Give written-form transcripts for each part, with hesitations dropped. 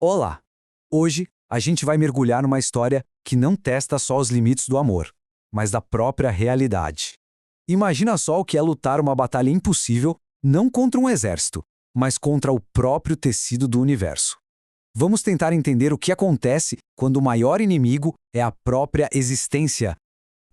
Olá! Hoje a gente vai mergulhar numa história que não testa só os limites do amor, mas da própria realidade. Imagina só o que é lutar uma batalha impossível, não contra um exército, mas contra o próprio tecido do universo. Vamos tentar entender o que acontece quando o maior inimigo é a própria existência.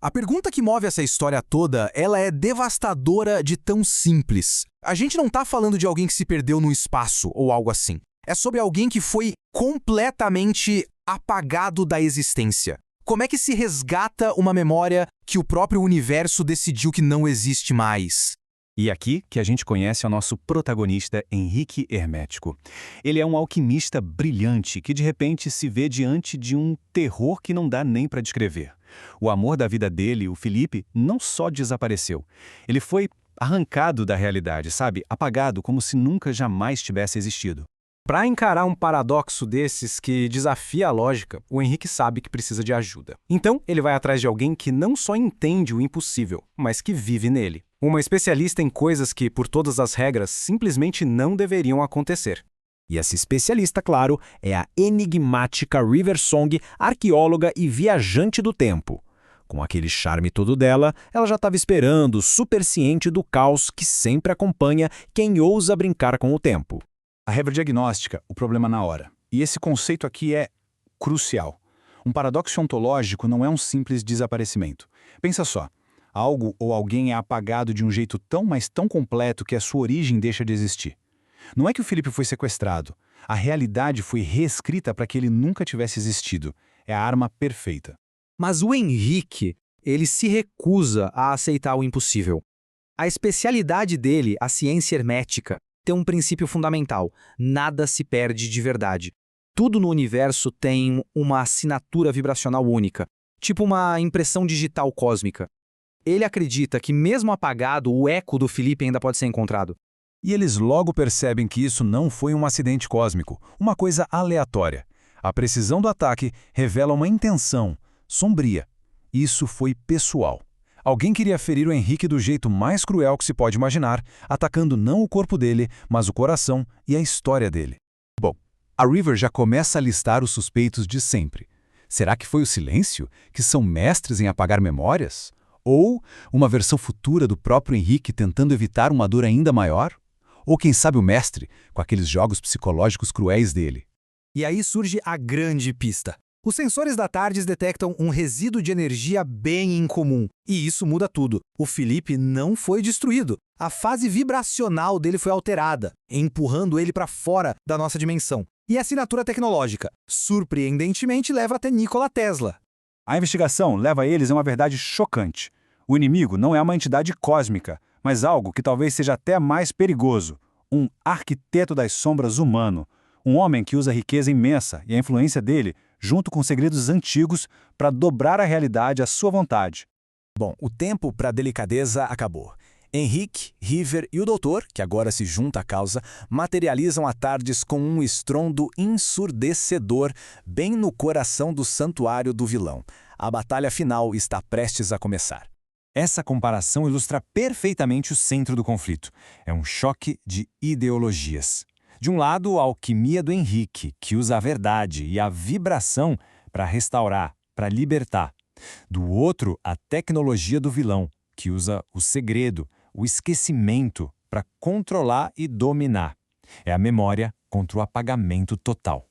A pergunta que move essa história toda, ela é devastadora de tão simples. A gente não tá falando de alguém que se perdeu no espaço ou algo assim. É sobre alguém que foi completamente apagado da existência. Como é que se resgata uma memória que o próprio universo decidiu que não existe mais? E aqui que a gente conhece o nosso protagonista, Henrique Hermético. Ele é um alquimista brilhante que de repente se vê diante de um terror que não dá nem para descrever. O amor da vida dele, o Felipe, não só desapareceu. Ele foi arrancado da realidade, sabe? Apagado, como se nunca jamais tivesse existido. Para encarar um paradoxo desses que desafia a lógica, o Henrique sabe que precisa de ajuda. Então, ele vai atrás de alguém que não só entende o impossível, mas que vive nele. Uma especialista em coisas que, por todas as regras, simplesmente não deveriam acontecer. E essa especialista, claro, é a enigmática River Song, arqueóloga e viajante do tempo. Com aquele charme todo dela, ela já estava esperando, super ciente do caos que sempre acompanha quem ousa brincar com o tempo. A River diagnostica o problema na hora. E esse conceito aqui é crucial. Um paradoxo ontológico não é um simples desaparecimento. Pensa só, algo ou alguém é apagado de um jeito tão, mas tão completo que a sua origem deixa de existir. Não é que o Felipe foi sequestrado. A realidade foi reescrita para que ele nunca tivesse existido. É a arma perfeita. Mas o Henrique, ele se recusa a aceitar o impossível. A especialidade dele, a ciência hermética, tem um princípio fundamental: nada se perde de verdade. Tudo no universo tem uma assinatura vibracional única, tipo uma impressão digital cósmica. Ele acredita que, mesmo apagado, o eco do Felipe ainda pode ser encontrado. E eles logo percebem que isso não foi um acidente cósmico, uma coisa aleatória. A precisão do ataque revela uma intenção sombria. Isso foi pessoal. Alguém queria ferir o Henrique do jeito mais cruel que se pode imaginar, atacando não o corpo dele, mas o coração e a história dele. Bom, a River já começa a listar os suspeitos de sempre. Será que foi o silêncio, que são mestres em apagar memórias? Ou uma versão futura do próprio Henrique tentando evitar uma dor ainda maior? Ou quem sabe o mestre, com aqueles jogos psicológicos cruéis dele? E aí surge a grande pista. Os sensores da TARDIS detectam um resíduo de energia bem incomum. E isso muda tudo. O Felipe não foi destruído. A fase vibracional dele foi alterada, empurrando ele para fora da nossa dimensão. E a assinatura tecnológica, surpreendentemente, leva até Nikola Tesla. A investigação leva eles a uma verdade chocante. O inimigo não é uma entidade cósmica, mas algo que talvez seja até mais perigoso. Um arquiteto das sombras humano. Um homem que usa a riqueza imensa e a influência dele, junto com segredos antigos, para dobrar a realidade à sua vontade. Bom, o tempo para a delicadeza acabou. Henrique, River e o doutor, que agora se junta à causa, materializam a TARDIS com um estrondo ensurdecedor bem no coração do santuário do vilão. A batalha final está prestes a começar. Essa comparação ilustra perfeitamente o centro do conflito. É um choque de ideologias. De um lado, a alquimia do Henrique, que usa a verdade e a vibração para restaurar, para libertar. Do outro, a tecnologia do vilão, que usa o segredo, o esquecimento para controlar e dominar. É a memória contra o apagamento total.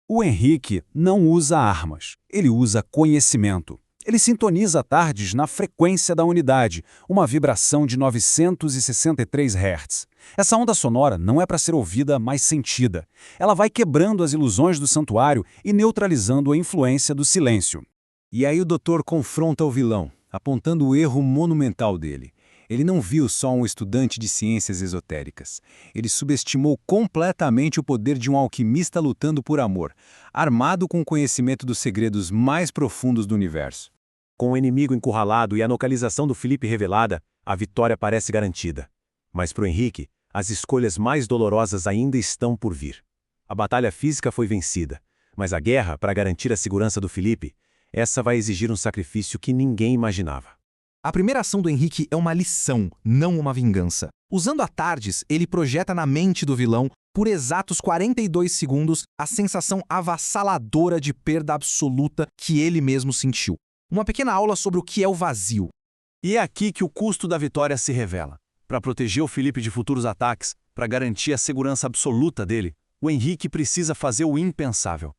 O Henrique não usa armas, ele usa conhecimento. Ele sintoniza a TARDIS na frequência da unidade, uma vibração de 963 Hz. Essa onda sonora não é para ser ouvida, mas sentida. Ela vai quebrando as ilusões do santuário e neutralizando a influência do silêncio. E aí o doutor confronta o vilão, apontando o erro monumental dele. Ele não viu só um estudante de ciências esotéricas. Ele subestimou completamente o poder de um alquimista lutando por amor, armado com o conhecimento dos segredos mais profundos do universo. Com o inimigo encurralado e a localização do Felipe revelada, a vitória parece garantida. Mas para o Henrique, as escolhas mais dolorosas ainda estão por vir. A batalha física foi vencida, mas a guerra para garantir a segurança do Felipe, essa vai exigir um sacrifício que ninguém imaginava. A primeira ação do Henrique é uma lição, não uma vingança. Usando a TARDIS, ele projeta na mente do vilão, por exatos 42 segundos, a sensação avassaladora de perda absoluta que ele mesmo sentiu. Uma pequena aula sobre o que é o vazio. E é aqui que o custo da vitória se revela. Para proteger o Felipe de futuros ataques, para garantir a segurança absoluta dele, o Henrique precisa fazer o impensável.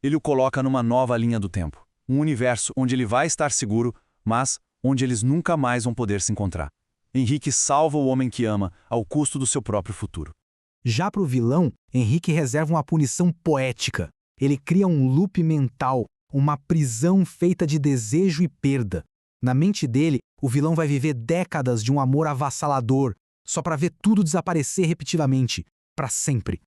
Ele o coloca numa nova linha do tempo. Um universo onde ele vai estar seguro, mas onde eles nunca mais vão poder se encontrar. Henrique salva o homem que ama ao custo do seu próprio futuro. Já para o vilão, Henrique reserva uma punição poética. Ele cria um loop mental, uma prisão feita de desejo e perda. Na mente dele, o vilão vai viver décadas de um amor avassalador, só para ver tudo desaparecer repetidamente, para sempre.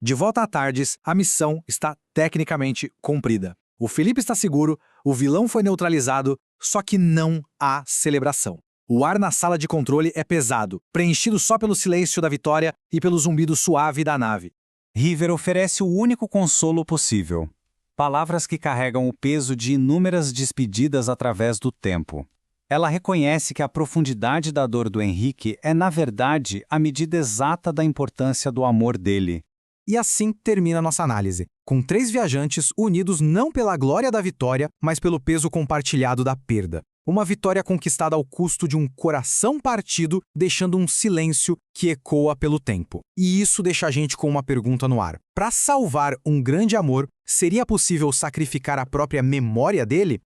De volta à TARDIS, a missão está tecnicamente cumprida. O Felipe está seguro, o vilão foi neutralizado, só que não há celebração. O ar na sala de controle é pesado, preenchido só pelo silêncio da vitória e pelo zumbido suave da nave. River oferece o único consolo possível. Palavras que carregam o peso de inúmeras despedidas através do tempo. Ela reconhece que a profundidade da dor do Henrique é, na verdade, a medida exata da importância do amor dele. E assim termina nossa análise, com 3 viajantes unidos não pela glória da vitória, mas pelo peso compartilhado da perda. Uma vitória conquistada ao custo de um coração partido, deixando um silêncio que ecoa pelo tempo. E isso deixa a gente com uma pergunta no ar. Para salvar um grande amor, seria possível sacrificar a própria memória dele?